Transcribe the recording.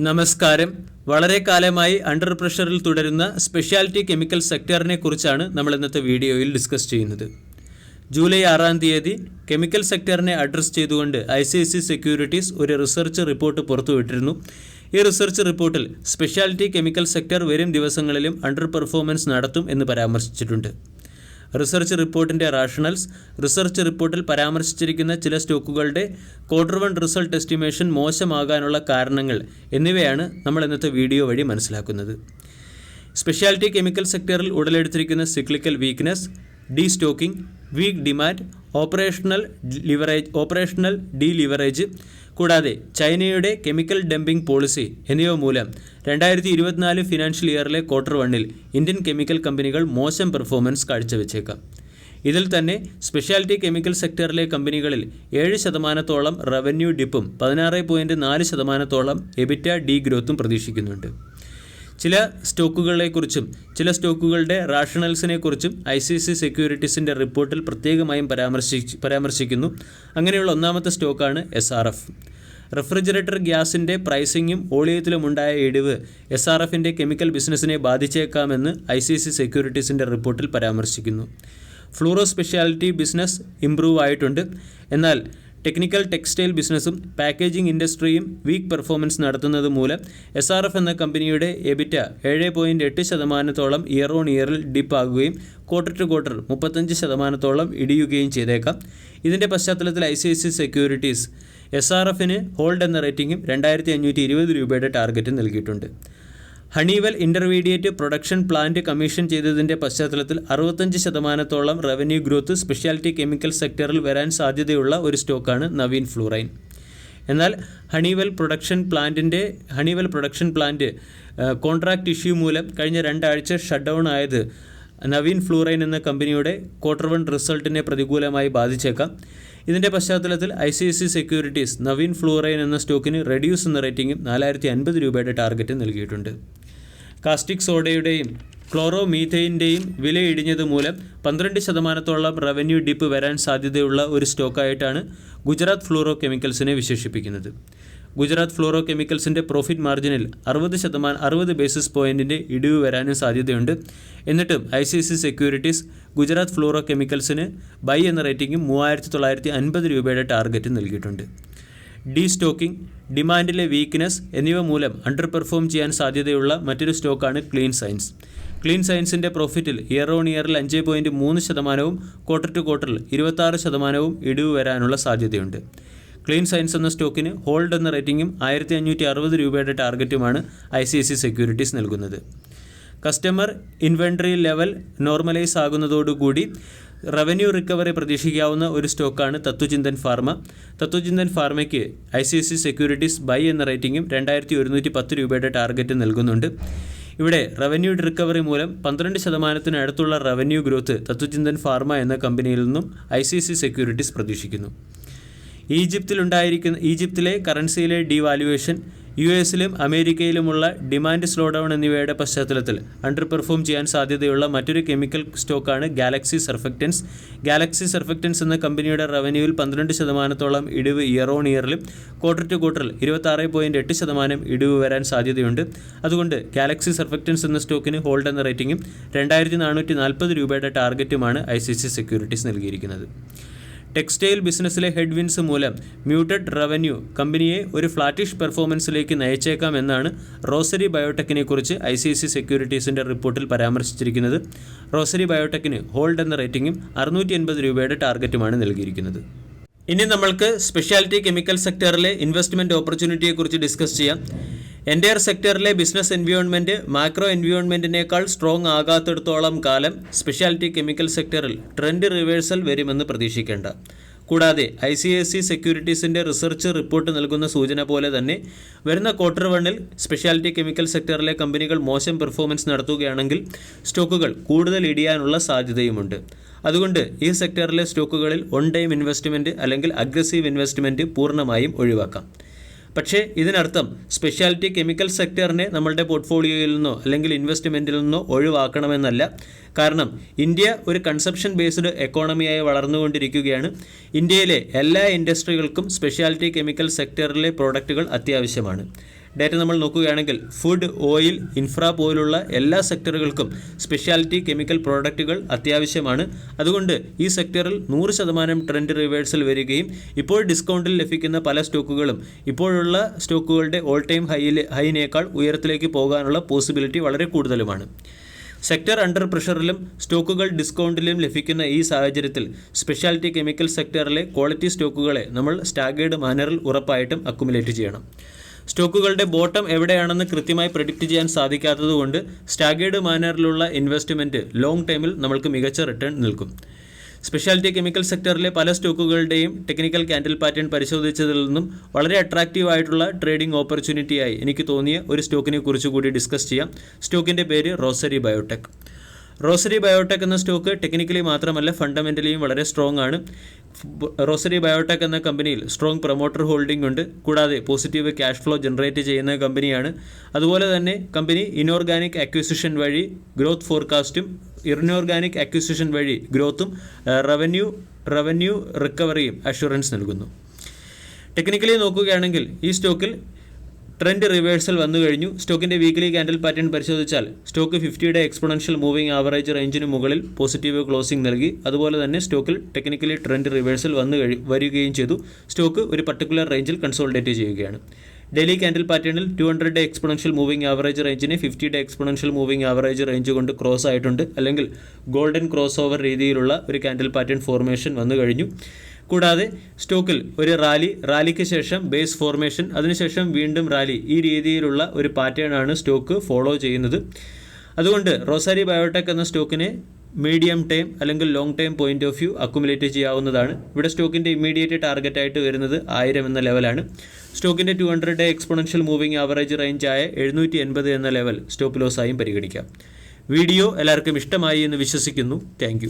നമസ്കാരം. വളരെ കാലമായി അണ്ടർ പ്രഷറിൽ തുടരുന്ന സ്പെഷ്യാലിറ്റി കെമിക്കൽ സെക്ടറിനെ കുറിച്ചാണ് നമ്മൾ ഇന്നത്തെ വീഡിയോയിൽ ഡിസ്കസ് ചെയ്യുന്നത്. ജൂലൈ 6-ാം തീയതി കെമിക്കൽ സെക്ടറിനെ അഡ്രസ് ചെയ്തുകൊണ്ട് ICICI സെക്യൂരിറ്റീസ് ഒരു റിസർച്ച് റിപ്പോർട്ട് പുറത്തുവിട്ടിരുന്നു. ഈ റിസർച്ച് റിപ്പോർട്ടിൽ സ്പെഷ്യാലിറ്റി കെമിക്കൽ സെക്ടർ വരും ദിവസങ്ങളിലും അണ്ടർ പെർഫോമൻസ് നടത്തും എന്ന് പരാമർശിച്ചിട്ടുണ്ട്. റിസർച്ച് റിപ്പോർട്ടിൻ്റെ റാഷണൽസ്, റിസർച്ച് റിപ്പോർട്ടിൽ പരാമർശിച്ചിരിക്കുന്ന ചില സ്റ്റോക്കുകളുടെ Q1 റിസൾട്ട് എസ്റ്റിമേഷൻ മോശമാകാനുള്ള കാരണങ്ങൾ എന്നിവയാണ് നമ്മൾ ഇന്നത്തെ വീഡിയോ വഴി മനസ്സിലാക്കുന്നത്. സ്പെഷ്യാലിറ്റി കെമിക്കൽ സെക്ടറിൽ ഉടലെടുത്തിരിക്കുന്ന സിക്ലിക്കൽ വീക്ക്നെസ്, ഡീസ്റ്റോക്കിംഗ്, വീക്ക് ഡിമാൻഡ്, ഓപ്പറേഷണൽ ഡീലിവറേജ് കൂടാതെ ചൈനയുടെ കെമിക്കൽ ഡംപിംഗ് പോളിസി എന്നിവ മൂലം 2024 ഫിനാൻഷ്യൽ ഇയറിലെ Q1 ഇന്ത്യൻ കെമിക്കൽ കമ്പനികൾ മോശം പെർഫോമൻസ് കാഴ്ചവെച്ചേക്കാം. ഇതിൽ തന്നെ സ്പെഷ്യാലിറ്റി കെമിക്കൽ സെക്ടറിലെ കമ്പനികളിൽ 7% റവന്യൂ ഡിപ്പും 16.4% എബിറ്റ ഡി ഗ്രോത്തും പ്രതീക്ഷിക്കുന്നുണ്ട്. ചില സ്റ്റോക്കുകളെക്കുറിച്ചും ചില സ്റ്റോക്കുകളുടെ റാഷണൽസിനെക്കുറിച്ചും ICICI സെക്യൂരിറ്റീസിൻ്റെ റിപ്പോർട്ടിൽ പ്രത്യേകമായും പരാമർശിക്കുന്നു. അങ്ങനെയുള്ള ഒന്നാമത്തെ സ്റ്റോക്കാണ് SRF. റെഫ്രിജറേറ്റർ ഗ്യാസിൻ്റെ പ്രൈസിങ്ങും ഓളിയത്തിലുമുണ്ടായ ഇടിവ് SRFിൻ്റെ കെമിക്കൽ ബിസിനസ്സിനെ ബാധിച്ചേക്കാമെന്ന് ICICI സെക്യൂരിറ്റീസിൻ്റെ റിപ്പോർട്ടിൽ പരാമർശിക്കുന്നു. ഫ്ലൂറോ സ്പെഷ്യാലിറ്റി ബിസിനസ് ഇംപ്രൂവ് ആയിട്ടുണ്ട്. എന്നാൽ ടെക്നിക്കൽ ടെക്സ്റ്റൈൽ ബിസിനസ്സും പാക്കേജിംഗ് ഇൻഡസ്ട്രിയും വീക്ക് പെർഫോമൻസ് നടത്തുന്നത് മൂലം SRF എന്ന കമ്പനിയുടെ എബിറ്റ 7.8% ഇയർ ഓൺ ഇയറിൽ ഡിപ്പാകുകയും Q-to-Q 35% ഇടിയുകയും ചെയ്തേക്കാം. ഇതിൻ്റെ പശ്ചാത്തലത്തിൽ ICICI സെക്യൂരിറ്റീസ് SRFന് ഹോൾഡ് എന്ന റേറ്റിംഗും 2520 രൂപയുടെ ടാർഗറ്റും നൽകിയിട്ടുണ്ട്. Honeywell intermediate production plant commission ചെയ്തതിൻ്റെ പശ്ചാത്തലത്തിൽ 65% റവന്യൂ ഗ്രോത്ത് സ്പെഷ്യാലിറ്റി കെമിക്കൽ സെക്ടറിൽ വരാൻ സാധ്യതയുള്ള ഒരു സ്റ്റോക്കാണ് നവീൻ ഫ്ലൂറൈൻ. എന്നാൽ Honeywell production plant contract issue മൂലം കഴിഞ്ഞ 2 ആഴ്ച ഷട്ട് ഡൗൺ ആയത് നവീൻ ഫ്ലൂറൈൻ എന്ന കമ്പനിയുടെ Q1 റിസൾട്ടിനെ പ്രതികൂലമായി ബാധിച്ചേക്കാം. ഇതിൻ്റെ പശ്ചാത്തലത്തിൽ ICICI സെക്യൂരിറ്റീസ് നവീൻ ഫ്ലൂറൈൻ എന്ന സ്റ്റോക്കിന് റെഡ്യൂസ് എന്ന റേറ്റിംഗും 450 രൂപയുടെ ടാർഗറ്റ് നൽകിയിട്ടുണ്ട്. കാസ്റ്റിക് സോഡയുടെയും ക്ലോറോമീഥൈൻ്റെയും വില ഇടിഞ്ഞത് മൂലം 12% റവന്യൂ ഡിപ്പ് വരാൻ സാധ്യതയുള്ള ഒരു സ്റ്റോക്കായിട്ടാണ് ഗുജറാത്ത് ഫ്ലൂറോ കെമിക്കൽസിനെ വിശേഷിപ്പിക്കുന്നത്. ഗുജറാത്ത് ഫ്ലൂറോ കെമിക്കൽസിൻ്റെ പ്രോഫിറ്റ് മാർജിനിൽ 60 ബേസിസ് പോയിൻറ്റിൻ്റെ ഇടിവ് വരാനും സാധ്യതയുണ്ട്. എന്നിട്ടും ICICI സെക്യൂരിറ്റീസ് ഗുജറാത്ത് ഫ്ലൂറോ കെമിക്കൽസിന് ബൈ എന്ന റേറ്റിംഗും 3950 രൂപയുടെ ടാർഗറ്റ് നൽകിയിട്ടുണ്ട്. ഡീസ്റ്റോക്കിംഗ്, ഡിമാൻഡിലെ വീക്ക്നെസ് എന്നിവ മൂലം അണ്ടർ പെർഫോം ചെയ്യാൻ സാധ്യതയുള്ള മറ്റൊരു സ്റ്റോക്കാണ് ക്ലീൻ സയൻസ്. ക്ലീൻ സയൻസിൻ്റെ പ്രോഫിറ്റിൽ ഇയർ ഓൺ ഇയറിൽ 5.3%, Q-to-Q 26% ഇടിവ് വരാനുള്ള സാധ്യതയുണ്ട്. ക്ലീൻ സയൻസ് എന്ന സ്റ്റോക്കിന് ഹോൾഡ് എന്ന റേറ്റിംഗും 1560 രൂപയുടെ ടാർഗറ്റുമാണ് ICICI സെക്യൂരിറ്റീസ് നൽകുന്നത്. കസ്റ്റമർ ഇൻവെൻട്രി ലെവൽ നോർമലൈസ് ആകുന്നതോടുകൂടി റവന്യൂ റിക്കവറി പ്രതീക്ഷിക്കാവുന്ന ഒരു സ്റ്റോക്കാണ് തത്വചിന്തൻ ഫാർമ. തത്വചിന്തൻ ഫാർമയ്ക്ക് ICICI സെക്യൂരിറ്റീസ് ബൈ എന്ന റേറ്റിംഗും 2110 രൂപയുടെ ടാർഗറ്റ് നൽകുന്നുണ്ട്. ഇവിടെ റവന്യൂ റിക്കവറി മൂലം 12% അടുത്തുള്ള റവന്യൂ ഗ്രോത്ത് തത്വചിന്തൻ ഫാർമ എന്ന കമ്പനിയിൽ നിന്നും ICICI സെക്യൂരിറ്റീസ് പ്രതീക്ഷിക്കുന്നു. ഈജിപ്തിലെ കറൻസിയിലെ ഡീവാലുവേഷൻ, US-ലും അമേരിക്കയിലുമുള്ള ഡിമാൻഡ് സ്ലോ ഡൗൺ എന്നിവയുടെ പശ്ചാത്തലത്തിൽ അണ്ടർ പെർഫോം ചെയ്യാൻ സാധ്യതയുള്ള മറ്റൊരു കെമിക്കൽ സ്റ്റോക്കാണ് ഗാലക്സി സർഫക്റ്റൻസ്. ഗാലക്സി സർഫക്റ്റൻസ് എന്ന കമ്പനിയുടെ റവന്യൂവിൽ 12% ഇടിവ് ഇയർ ഓൺ ഇയറിലും Q-to-Q 26.8% ഇടിവ് വരാൻ സാധ്യതയുണ്ട്. അതുകൊണ്ട് ഗാലക്സി സർഫക്റ്റൻസ് എന്ന സ്റ്റോക്കിന് ഹോൾഡ് എന്ന റേറ്റിംഗും 2440 രൂപയുടെ ടാർഗറ്റുമാണ് ICICI സെക്യൂരിറ്റീസ് നൽകിയിരിക്കുന്നത്. ടെക്സ്റ്റൈൽ ബിസിനസ്സിലെ ഹെഡ്വിൻസ് മൂലം മ്യൂട്ടഡ് റവന്യൂ കമ്പനിയെ ഒരു ഫ്ലാറ്റിഷ് പെർഫോമൻസിലേക്ക് നയിച്ചേക്കാം എന്നാണ് റോസറി ബയോടെക്കിനെ കുറിച്ച് ICICI സെക്യൂരിറ്റീസിൻ്റെ റിപ്പോർട്ടിൽ പരാമർശിച്ചിരിക്കുന്നത്. റോസറി ബയോടെക്കിന് ഹോൾഡ് എന്ന റേറ്റിംഗും 680 രൂപയുടെ ടാർഗറ്റുമാണ് നൽകിയിരിക്കുന്നത്. ഇനി നമ്മൾക്ക് സ്പെഷ്യാലിറ്റി കെമിക്കൽ സെക്ടറിലെ ഇൻവെസ്റ്റ്മെൻറ്റ് ഓപ്പർച്യൂണിറ്റിയെക്കുറിച്ച് ഡിസ്കസ് ചെയ്യാം. എൻ്റയർ സെക്ടറിലെ ബിസിനസ് എൻവയോൺമെൻറ്റ് മാക്രോ എൻവയോൺമെൻറ്റിനേക്കാൾ സ്ട്രോങ് ആകാത്തിടത്തോളം കാലം സ്പെഷ്യാലിറ്റി കെമിക്കൽ സെക്ടറിൽ ട്രെൻഡ് റിവേഴ്സൽ വരുമെന്ന് പ്രതീക്ഷിക്കേണ്ട. കൂടാതെ ICICI സെക്യൂരിറ്റീസിൻ്റെ റിസർച്ച് റിപ്പോർട്ട് നൽകുന്ന സൂചന പോലെ തന്നെ വരുന്ന Q1 സ്പെഷ്യാലിറ്റി കെമിക്കൽ സെക്ടറിലെ കമ്പനികൾ മോശം പെർഫോമൻസ് നടത്തുകയാണെങ്കിൽ സ്റ്റോക്കുകൾ കൂടുതൽ ഇടിയാനുള്ള സാധ്യതയുമുണ്ട്. അതുകൊണ്ട് ഈ സെക്ടറിലെ സ്റ്റോക്കുകളിൽ ഓൺ ടൈം ഇൻവെസ്റ്റ്മെൻറ്റ് അല്ലെങ്കിൽ അഗ്രസീവ് ഇൻവെസ്റ്റ്മെൻറ്റ് പൂർണ്ണമായും ഒഴിവാക്കാം. പക്ഷേ ഇതിനർത്ഥം സ്പെഷ്യാലിറ്റി കെമിക്കൽ സെക്ടറിനെ നമ്മളുടെ പോർട്ട്ഫോളിയോയിൽ നിന്നോ അല്ലെങ്കിൽ ഇൻവെസ്റ്റ്മെൻറ്റിൽ നിന്നോ ഒഴിവാക്കണമെന്നല്ല. കാരണം ഇന്ത്യ ഒരു കൺസപ്ഷൻ ബേസ്ഡ് എക്കോണമിയായി വളർന്നുകൊണ്ടിരിക്കുകയാണ്. ഇന്ത്യയിലെ എല്ലാ ഇൻഡസ്ട്രികൾക്കും സ്പെഷ്യാലിറ്റി കെമിക്കൽ സെക്ടറിലെ പ്രോഡക്റ്റുകൾ അത്യാവശ്യമാണ്. ഡേറ്റ നമ്മൾ നോക്കുകയാണെങ്കിൽ ഫുഡ്, ഓയിൽ, ഇൻഫ്രാ പോലുള്ള എല്ലാ സെക്ടറുകൾക്കും സ്പെഷ്യാലിറ്റി കെമിക്കൽ പ്രോഡക്റ്റുകൾ അത്യാവശ്യമാണ്. അതുകൊണ്ട് ഈ സെക്ടറിൽ 100% ട്രെൻഡ് റിവേഴ്സൽ വരികയും ഇപ്പോൾ ഡിസ്കൗണ്ടിൽ ലഭിക്കുന്ന പല സ്റ്റോക്കുകളും ഇപ്പോഴുള്ള സ്റ്റോക്കുകളുടെ ഓൾ ടൈം ഹൈനേക്കാൾ ഉയരത്തിലേക്ക് പോകാനുള്ള പോസിബിലിറ്റി വളരെ കൂടുതലുമാണ്. സെക്ടർ അണ്ടർ പ്രഷറിലും സ്റ്റോക്കുകൾ ഡിസ്കൗണ്ടിലും ലഭിക്കുന്ന ഈ സാഹചര്യത്തിൽ സ്പെഷ്യാലിറ്റി കെമിക്കൽ സെക്ടറിലെ ക്വാളിറ്റി സ്റ്റോക്കുകളെ നമ്മൾ സ്റ്റാഗേർഡ് മാനറിൽ ഉറപ്പായിട്ടും അക്കുമുലേറ്റ് ചെയ്യണം. സ്റ്റോക്കുകളുടെ ബോട്ടം എവിടെയാണെന്ന് കൃത്യമായി പ്രെഡിക്റ്റ് ചെയ്യാൻ സാധിക്കാത്തതുകൊണ്ട് സ്റ്റാഗേർഡ് മാനറിലുള്ള ഇൻവെസ്റ്റ്മെൻറ്റ് ലോങ് ടൈമിൽ നമ്മൾക്ക് മികച്ച റിട്ടേൺ നൽകും. സ്പെഷ്യാലിറ്റി കെമിക്കൽ സെക്ടറിലെ പല സ്റ്റോക്കുകളുടെയും ടെക്നിക്കൽ ക്യാൻഡിൽ പാറ്റേൺ പരിശോധിച്ചതിൽ നിന്നും വളരെ അട്രാക്റ്റീവ് ആയിട്ടുള്ള ട്രേഡിംഗ് ഓപ്പർച്യൂണിറ്റിയായി എനിക്ക് തോന്നിയ ഒരു സ്റ്റോക്കിനെ കുറിച്ച് കൂടി ഡിസ്കസ് ചെയ്യാം. സ്റ്റോക്കിൻ്റെ പേര് റോസറി ബയോടെക്. റോസറി ബയോടെക് എന്ന സ്റ്റോക്ക് ടെക്നിക്കലി മാത്രമല്ല ഫണ്ടമെൻ്റലിയും വളരെ സ്ട്രോങ് ആണ്. റോസറി ബയോടെക് എന്ന കമ്പനിയിൽ സ്ട്രോങ് പ്രൊമോട്ടർ ഹോൾഡിംഗ് ഉണ്ട്. കൂടാതെ പോസിറ്റീവ് ക്യാഷ് ഫ്ലോ ജനറേറ്റ് ചെയ്യുന്ന കമ്പനിയാണ്. അതുപോലെ തന്നെ കമ്പനി ഇനോർഗാനിക് അക്വിസിഷൻ വഴി ഗ്രോത്ത് ഫോർകാസ്റ്റും ഇനോർഗാനിക് അക്വിസിഷൻ വഴി ഗ്രോത്തും റവന്യൂ റിക്കവറിയും അഷുറൻസ് നൽകുന്നു. ടെക്നിക്കലി നോക്കുകയാണെങ്കിൽ ഈ സ്റ്റോക്കിൽ ട്രെൻഡ് റിവേഴ്സൽ വന്നു കഴിഞ്ഞു. സ്റ്റോക്കിൻ്റെ വീക്ക്ലി ക്യാൻഡിൽ പാറ്റേൺ പരിശോധിച്ചാൽ സ്റ്റോക്ക് 50-ഡേ എക്സ്പോണൻഷ്യൽ മൂവിംഗ് ആവറേജ് റേഞ്ചിന് മുകളിൽ പോസിറ്റീവ് ക്ലോസിംഗ് നൽകി. അതുപോലെ തന്നെ സ്റ്റോക്കിൽ ടെക്നിക്കലി ട്രെൻഡ് റിവേഴ്സൽ വരികയും ചെയ്തു. സ്റ്റോക്ക് ഒരു പർട്ടിക്കുലർ റേഞ്ചിൽ കൺസോളിഡേറ്റ് ചെയ്യുകയാണ്. ഡെയിലി ക്യാൻഡിൽ പാറ്റേണിൽ 200-ഡേ എക്സ്പോണൻഷ്യൽ മൂവിംഗ് ആവറേജ് റേഞ്ചിനെ fifty day exponential moving average range കൊണ്ട് ക്രോസ് ആയിട്ടുണ്ട്. അല്ലെങ്കിൽ ഗോൾഡൻ ക്രോസ് ഓവർ രീതിയിലുള്ള ഒരു ക്യാൻഡിൽ പാറ്റേൺ ഫോർമേഷൻ വന്നു കഴിഞ്ഞു. കൂടാതെ സ്റ്റോക്കിൽ ഒരു റാലിക്ക് ശേഷം ബേസ് ഫോർമേഷൻ, അതിനുശേഷം വീണ്ടും റാലി, ഈ രീതിയിലുള്ള ഒരു പാറ്റേൺ ആണ് സ്റ്റോക്ക് ഫോളോ ചെയ്യുന്നത്. അതുകൊണ്ട് റോസറി ബയോടെക് എന്ന സ്റ്റോക്കിനെ മീഡിയം ടൈം അല്ലെങ്കിൽ long time point of view accumulate ചെയ്യാവുന്നതാണ്. ഇവിടെ സ്റ്റോക്കിൻ്റെ ഇമ്മീഡിയറ്റ് ടാർഗറ്റായിട്ട് വരുന്നത് 1000 എന്ന ലെവലാണ്. സ്റ്റോക്കിൻ്റെ 200-ഡേ എക്സ്പോണൻഷ്യൽ മൂവിംഗ് ആവറേജ് റേഞ്ചായ 780 എന്ന ലെവൽ സ്റ്റോപ്പ് ലോസായും പരിഗണിക്കാം. വീഡിയോ എല്ലാവർക്കും ഇഷ്ടമായി എന്ന് വിശ്വസിക്കുന്നു. താങ്ക്